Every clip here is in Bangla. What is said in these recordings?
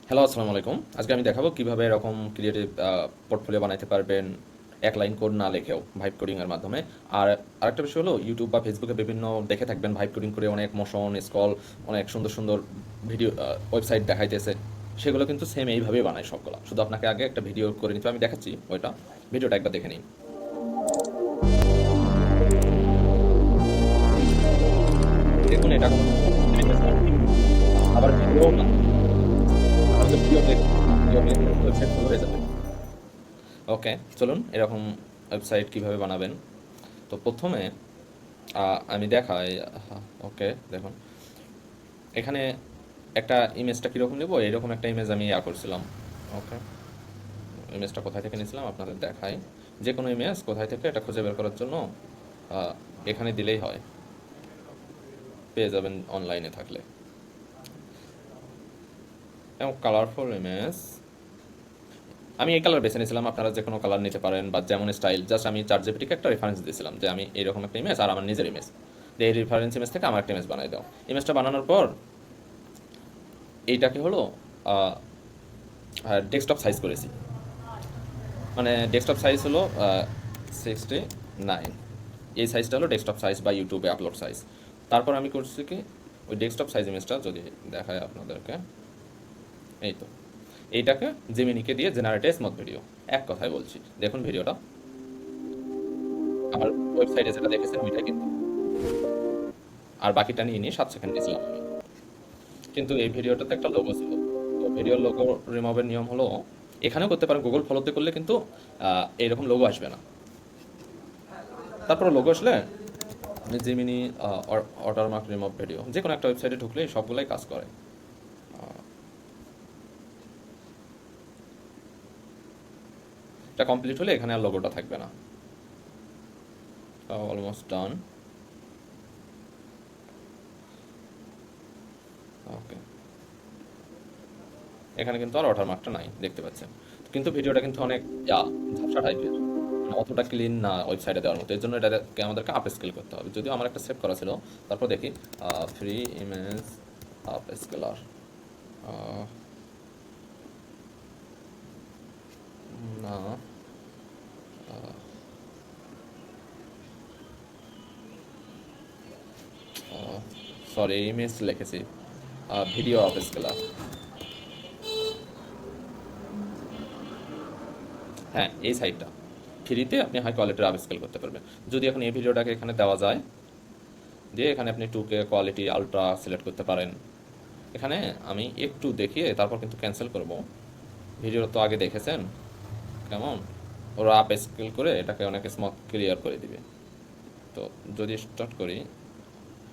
হ্যালো, আসসালামু আলাইকুম। আজকে আমি দেখাবো কিভাবে এরকম ক্রিয়েটিভ পোর্টফোলিও বানাইতে পারবেন এক লাইন কোড না লিখেও ভাইব কোডিং এর মাধ্যমে। আর আরেকটা বিষয় হলো ইউটিউব বা ফেসবুকে বিভিন্ন দেখে থাকবেন ভাইব কোডিং করে অনেক মোশন, স্ক্রল, অনেক সুন্দর সুন্দর ভিডিও ওয়েবসাইট দেখাইতেছে। সেগুলো কিন্তু সেম এইভাবেই বানায় সবগুলো। শুধু আপনাকে আগে একটা ভিডিও করে নিতে হবে। আমি দেখাচ্ছি ওইটা। ভিডিওটা একবার দেখে নিন। দেখুন এটা কোনো আবার ভিডিও না। আমার তো ভিডিও দেখুন। ভিডিও ওয়েবসাইট শুরু হয়ে যাবে। ওকে, চলুন এরকম ওয়েবসাইট কিভাবে বানাবেন। তো প্রথমে আমি দেখাই। ওকে, দেখুন এখানে একটা ইমেজটা কীরকম নেব, এরকম একটা ইমেজ আমি করছিলাম। ওকে, ইমেজটা কোথায় থেকে নিয়েছিলাম আপনাদের দেখাই। যে কোনো ইমেজ কোথায় থেকে এটা খুঁজে বের করার জন্য আহ, এখানে দিলেই হয়, পেয়ে যাবেন অনলাইনে থাকলে। এবং কালারফুল ইমেজ আমি এই কালার বেছে নিয়েছিলাম, আপনারা যে কোনো কালার নিতে পারেন বা যেমন স্টাইল। জাস্ট আমি চ্যাটজিপিটিকে একটা রেফারেন্স দিয়েছিলাম যে আমি এইরকম একটা ইমেজ আর আমার নিজের ইমেজ, যে এই রেফারেন্স ইমেজ থেকে আমার একটা ইমেজ বানাই দাও। ইমেজটা বানানোর পর এইটাকে হলো ডেস্কটপ সাইজ করেছি। মানে ডেস্কটপ সাইজ হলো 69। এই সাইজটা হলো ডেস্কটপ সাইজ বা ইউটিউবে আপলোড সাইজ। তারপর আমি করছি কি, ওই ডেস্কটপ সাইজ ইমেজটা যদি দেখায় আপনাদেরকে, এই তো এইটাকে জেমিনিকে দিয়ে জেনারেট স্মুথ ভিডিও। এক কথায় বলছি, দেখুন ভিডিওটা আমার ওয়েবসাইটে যেটা দেখেছেন ওইটা কিন্তু। আর বাকিটা নিয়ে নিয়ে 7 সেকেন্ড দিয়েছিলাম আমি। কিন্তু এই ভিডিওটাতে একটা লোগো ছিল। তো ভিডিওর লোগো রিমুভের নিয়ম হলো, এখানেও করতে পারেন, গুগল ফলোতে করলে কিন্তু এইরকম লোগো আসবে না। তারপর লোগো আসলে জিমিনি ওয়াটারমার্ক রিমুভ ভিডিও যে কোনো একটা ওয়েবসাইটে ঢুকলে সবগুলাই কাজ করে। এটা কমপ্লিট হলে এখানে আর লোগোটা থাকবে না। Almost done. ওকে, এখানে কিন্তু আর ওয়াটারমার্কটা নাই, দেখতে পাচ্ছেন। কিন্তু ভিডিওটা কিন্তু অনেক ঝাপসা টাইপের, মানে অতটা ক্লিন না ওয়েবসাইটে দেওয়ার মতো। এর জন্য এটাকে আমাদেরকে আপ স্কেল করতে হবে। যদিও আমার একটা সেভ করা ছিল। তারপর দেখি ফ্রি ইমেজ আপ স্কেলার, না, সরি ইমেজ লিখেছি, ভিডিও আপ স্কেলার। হ্যাঁ, এই সাইটটা ফ্রিতে আপনি হাই কোয়ালিটির আপ স্কেল করতে পারবেন। যদি এখন এই ভিডিওটাকে এখানে দেওয়া যায়, দিয়ে এখানে আপনি 2K কোয়ালিটি আলট্রা সিলেক্ট করতে পারেন। এখানে আমি একটু দেখিয়ে তারপর কিন্তু ক্যান্সেল করব। ভিডিও তো আগে দেখেছেন কেমন, ওরা আপ স্কেল করে এটাকে অনেক স্মুথ ক্লিয়ার করে দিবে। তো যদি স্টার্ট করি,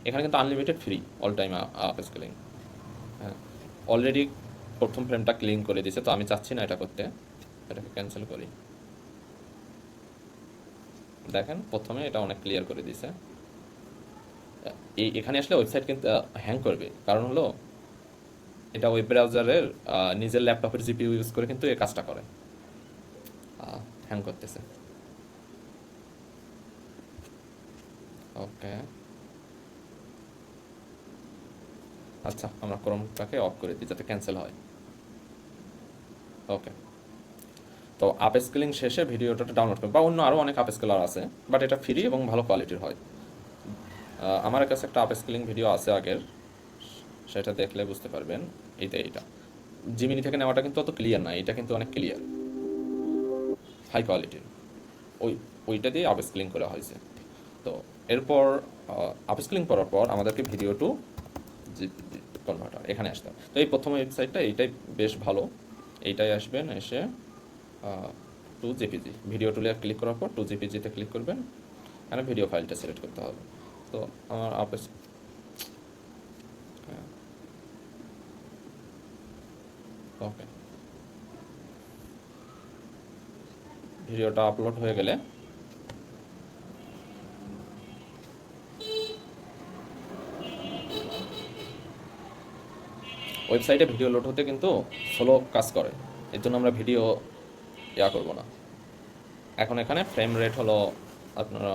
এখানে কিন্তু unlimited free all time up scaling. হ্যাঁ, অলরেডি প্রথম ফ্রেমটা ক্লিন করে দিয়েছে, তো আমি চাচ্ছি না এটা করতে। এটাকে ক্যান্সেল করি। দেখেন প্রথমে এটা অনেক ক্লিয়ার করে দিয়েছে। এখানে আসলে ওয়েবসাইট কিন্তু হ্যাং করবে, কারণ হলো এটা ওয়েব ব্রাউজারের নিজের ল্যাপটপের জিপিইউ ইউজ করে কিন্তু এই কাজটা করে। হ্যাং করতেছে। ওকে, আচ্ছা আমরা ক্রোমটাকে অফ করে দিই যাতে ক্যান্সেল হয়। ওকে, তো আপ স্কেলিং শেষে ভিডিওটা ডাউনলোড করবে, বা অন্য আরও অনেক আপ স্কেলার আছে, বাট এটা ফ্রি এবং ভালো কোয়ালিটির হয়। আমার কাছে একটা আপ স্কেলিং ভিডিও আছে আগের, সেটা দেখলে বুঝতে পারবেন। এইটা জিমিনি থেকে নেওয়াটা কিন্তু অত ক্লিয়ার না, এটা কিন্তু অনেক ক্লিয়ার, হাই কোয়ালিটির। ওই ওইটা দিয়ে আপ স্কেলিং করা হয়েছে। তো এরপর আপ স্কেলিং করার পর আমাদেরকে ভিডিও টু কনভার্টার এখানে আসতে হবে। তো এই প্রথম ওয়েবসাইটটা এইটাই বেশ ভালো। এইটাই আসবেন, এসে 2 জেপিজি ভিডিও টুলে ক্লিক করার পর 2 জেপিজিতে ক্লিক করবেন। এখানে ভিডিও ফাইলটা সিলেক্ট করতে হবে। তো আমার ওকে, ভিডিওটা আপলোড হয়ে গেলে ওয়েবসাইটে ভিডিও লোড হতে কিন্তু স্লো কাজ করে। এর জন্য আমরা ভিডিও করব না। এখন এখানে ফ্রেম রেট হলো আপনারা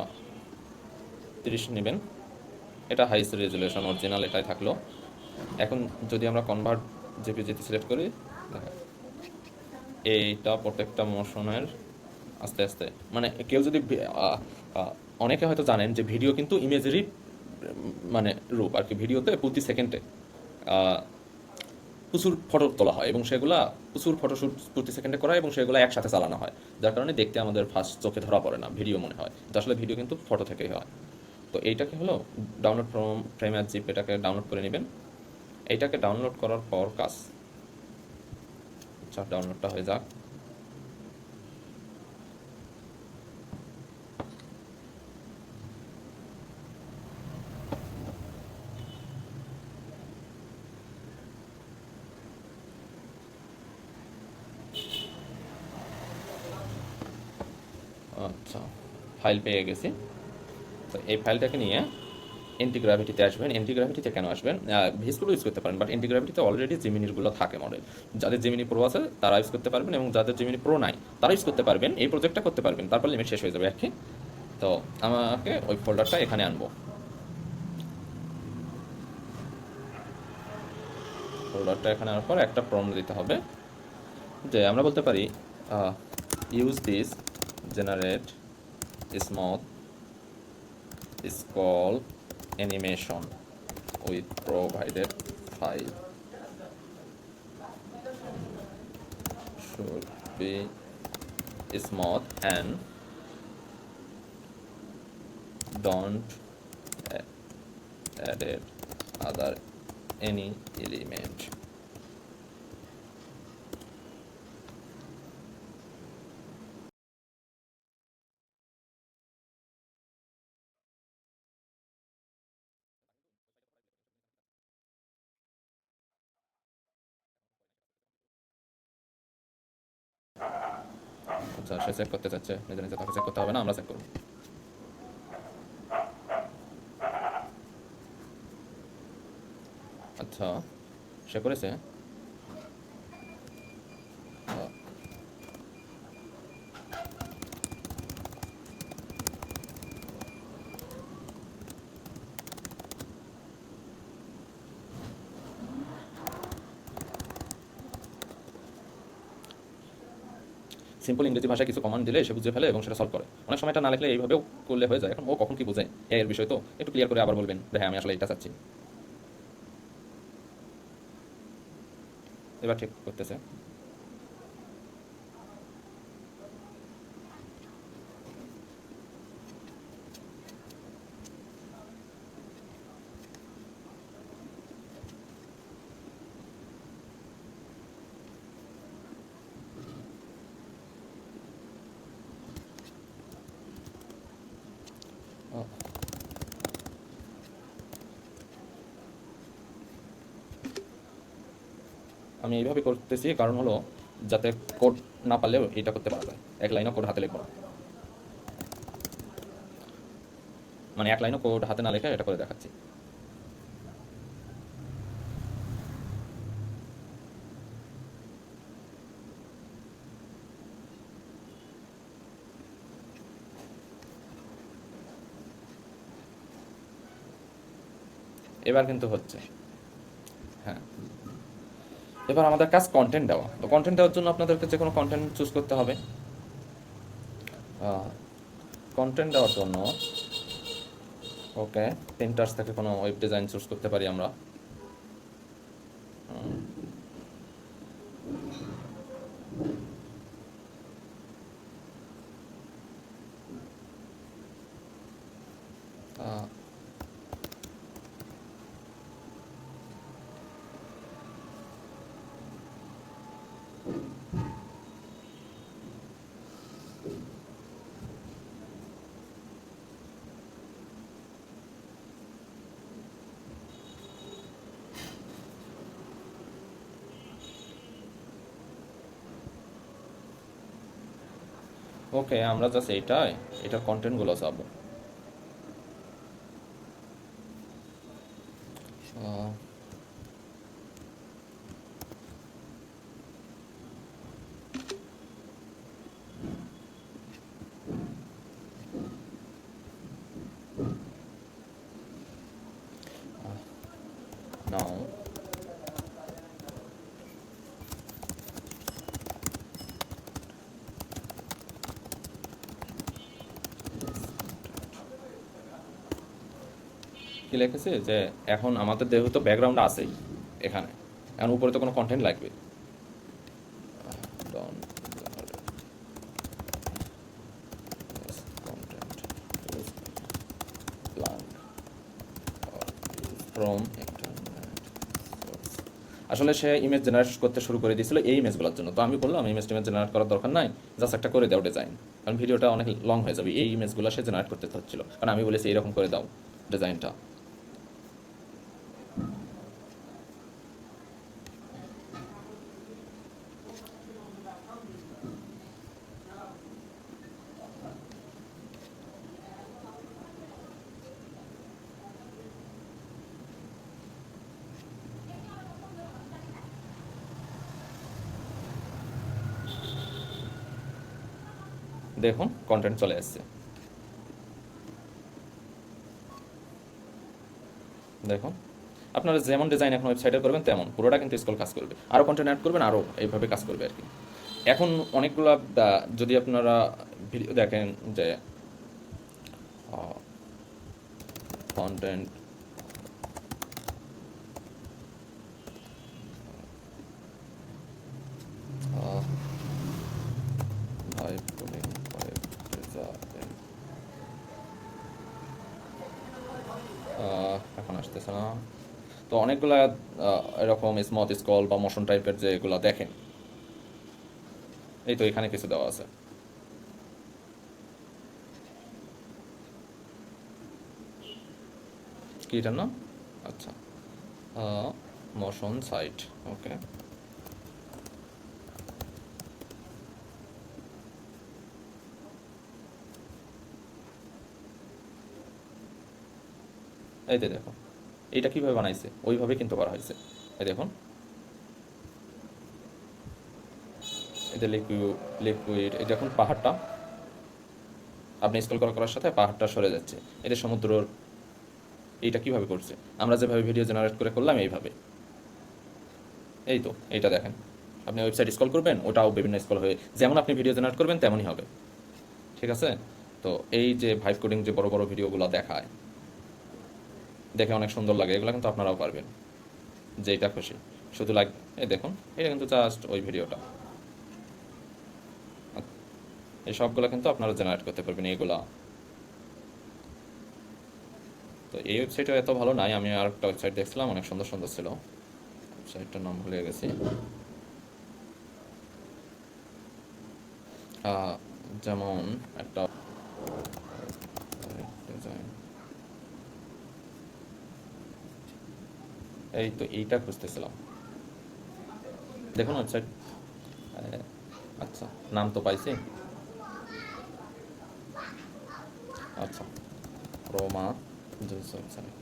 30 নেবেন। এটা হাইস্ট রেজুলেশন অরিজিনাল এটাই থাকলো। এখন যদি আমরা কনভার্ট জেপিজিতে সিলেক্ট করি, দেখেন, এইটা প্রত্যেকটা মোশনের আস্তে আস্তে, মানে কেউ যদি অনেকে হয়তো জানেন যে ভিডিও কিন্তু ইমেজেরই মানে রূপ আর কি। ভিডিওতে প্রতি সেকেন্ডে প্রচুর ফটো তোলা হয় এবং সেগুলা প্রচুর ফটোশ্যুট প্রতি সেকেন্ডে করা হয় এবং সেগুলো একসাথে চালানো হয়, যার কারণে দেখতে আমাদের ফার্স্ট চোখে ধরা পড়ে না, ভিডিও মনে হয় কিন্তু আসলে ভিডিও কিন্তু ফটো থেকেই হয়। তো এইটাকে হলো ডাউনলোড ফ্রম প্রেমিয়ার জিপ, এটাকে ডাউনলোড করে নেবেন। এইটাকে ডাউনলোড করার পর কাজ, আচ্ছা ডাউনলোডটা হয়ে যাক। আচ্ছা, ফাইল পেয়ে গেছি। তো এই ফাইলটাকে নিয়ে এন্টিগ্রাভিটিতে আসবেন। এন্টিগ্রাভিটিতে কেন আসবেন? ভিসগুলো ইউজ করতে পারেন, বাট এন্টিগ্রাভিটিতে অলরেডি জিমিনিরগুলো থাকে মডেল। যাদের জিমিনি প্রো আছে তারা ইউজ করতে পারবেন এবং যাদের জিমিনি প্রো নাই তারা ইউজ করতে পারবেন, এই প্রজেক্টটা করতে পারবেন, তারপর লিমিট শেষ হয়ে যাবে আর কি। তো আমাকে ওই ফোল্ডারটা এখানে আনবো। ফোল্ডারটা এখানে আনার পর একটা প্রম্পট দিতে হবে, যে আমরা বলতে পারি use this generate smooth scroll animation with provided file should be smooth and don't added other any element. আচ্ছা, সে চেক করতে চাচ্ছে নিজে নিজে, তাকে চেক করতে হবে না, আমরা চেক করব। আচ্ছা, সে করেছে। সিম্পল ইংরেজি ভাষায় কিছু কমান্ড দিলে সে বুঝে ফেলে এবং সেটা সলভ করে। অনেক সময় এটা না লিখলে এইভাবেও করলে হয়ে যায়। এখন ও কখন কি বোঝে এর বিষয়, তো একটু ক্লিয়ার করে আবার বলবেন যে হ্যাঁ আমি আসলে এটা চাচ্ছি। এবার ঠিক করতেছে। আমি এইভাবে করতেছি কারণ হলো যাতে কোড না পারলেও এটা করতে পারা যায়, এক লাইনও কোড হাতে লিখবো না, মানে এক লাইনও কোড হাতে না লেখে এটা করে দেখাচ্ছি। এবার কিন্তু হচ্ছে। হ্যাঁ, এবার আমাদের কাজ কন্টেন্ট দেওয়া। তো কন্টেন্ট দেওয়ার জন্য আপনাদেরকে যে কোনো কন্টেন্ট চুজ করতে হবে। কন্টেন্ট দেওয়ার জন্য ওকে প্রিন্টার্স থেকে কোনো ওয়েব ডিজাইন চুজ করতে পারি আমরা। ওকে, আমরা জাস্ট এটার কন্টেন্টগুলো চাবো। নাও কি লিখেছে যে এখন আমাদের যেহেতু ব্যাকগ্রাউন্ড আছেই এখানে, এখন উপরে তো কোনো কন্টেন্ট লাগবে। Don't generate this content is blank or is from internet source. আসলে সে ইমেজ জেনারেট করতে শুরু করে দিয়েছিল এই ইমেজগুলোর জন্য, তো আমি বললাম ইমেজ জেনারেট করার দরকার নাই, জাস্ট একটা করে দাও ডিজাইন, কারণ ভিডিওটা অনেক লং হয়ে যাবে। এই ইমেজগুলো সে জেনারেট করতে হচ্ছিল, কারণ আমি বলেছি এরকম করে দাও ডিজাইনটা। দেখুন কন্টেন্ট চলে আসছে, দেখুন আপনারা যেমন ডিজাইন এখন ওয়েবসাইটে করবেন তেমন পুরোটা কিন্তু স্কুল কাজ করবে, আরও কন্টেন্ট অ্যাড করবেন আরও এইভাবে কাজ করবে আর কি। এখন অনেকগুলো যদি আপনারা ভিডিও দেখেন যে কন্টেন্ট এখন আসতেছে না, তো অনেকগুলা এরকম স্মথ স্কল বা মোশন টাইপের যেগুলো দেখেন, এই তো এখানে কিছু দেওয়া আছে। কি এটার নাম? আচ্ছা, মোশন সাইট, ওকে। এই যে দেখো এইটা কীভাবে বানাইছে, ওইভাবে কিন্তু করা হয়েছে। এই দেখুন এই যে লিকুইড, এই দেখুন পাহাড়টা, আপনি স্ক্রল করার সাথে পাহাড়টা সরে যাচ্ছে, এটা সমুদ্রর। এইটা কিভাবে করছে, আমরা যেভাবে ভিডিও জেনারেট করে করলাম এইভাবে। এই তো এইটা দেখেন, আপনি ওয়েবসাইট স্ক্রল করবেন ওটাও বিভিন্ন স্ক্রল হয়ে, যেমন আপনি ভিডিও জেনারেট করবেন তেমনই হবে, ঠিক আছে। তো এই যে ভাইব কোডিং যে বড় বড় ভিডিওগুলো দেখায়, দেখে অনেক সুন্দর লাগে, এগুলো কিন্তু আপনারাও পারবেন, যেটা খুশি শুধু এই দেখুন এটা কিন্তু জাস্ট ওই ভিডিওটা, এই সবগুলো কিন্তু আপনারা জেনারেট করতে পারবেন এইগুলা। তো এই ওয়েবসাইটও এত ভালো নাই, আমি আর একটা ওয়েবসাইট দেখছিলাম অনেক সুন্দর সুন্দর ছিল, ওয়েবসাইটটার নাম ভুলে গেছি। যেমন একটা এই তো এইটা খুঁজতেছিলাম, দেখুন ওয়েবসাইট। আচ্ছা নাম তো পাইছি, আচ্ছা রোমা জুস ওয়েবসাইট।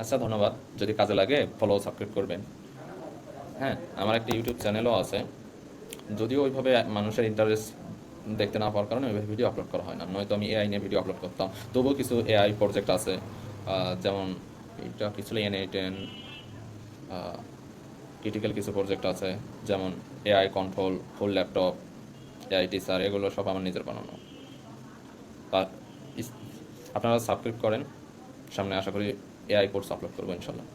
আচ্ছা ধন্যবাদ, যদি কাজে লাগে ফলো সাবস্ক্রাইব করবেন। হ্যাঁ আমার একটা ইউটিউব চ্যানেলও আছে, যদিও ওইভাবে মানুষের ইন্টারেস্ট দেখতে না পাওয়ার কারণে ওইভাবে ভিডিও আপলোড করা হয় না, নয়তো আমি এআই নিয়ে ভিডিও আপলোড করতাম। তবুও কিছু এআই প্রজেক্ট আছে, যেমন এটা কিছু N8N ক্রিটিক্যাল কিছু প্রজেক্ট আছে, যেমন এআই কন্ট্রোল, ফুল ল্যাপটপ, এআই টিচার, এগুলো সব আমার নিজের বানানো। আপনারা সাবস্ক্রাইব করেন, সামনে আশা করি এআই কোর্স আপলোড করবো ইনশাল্লাহ।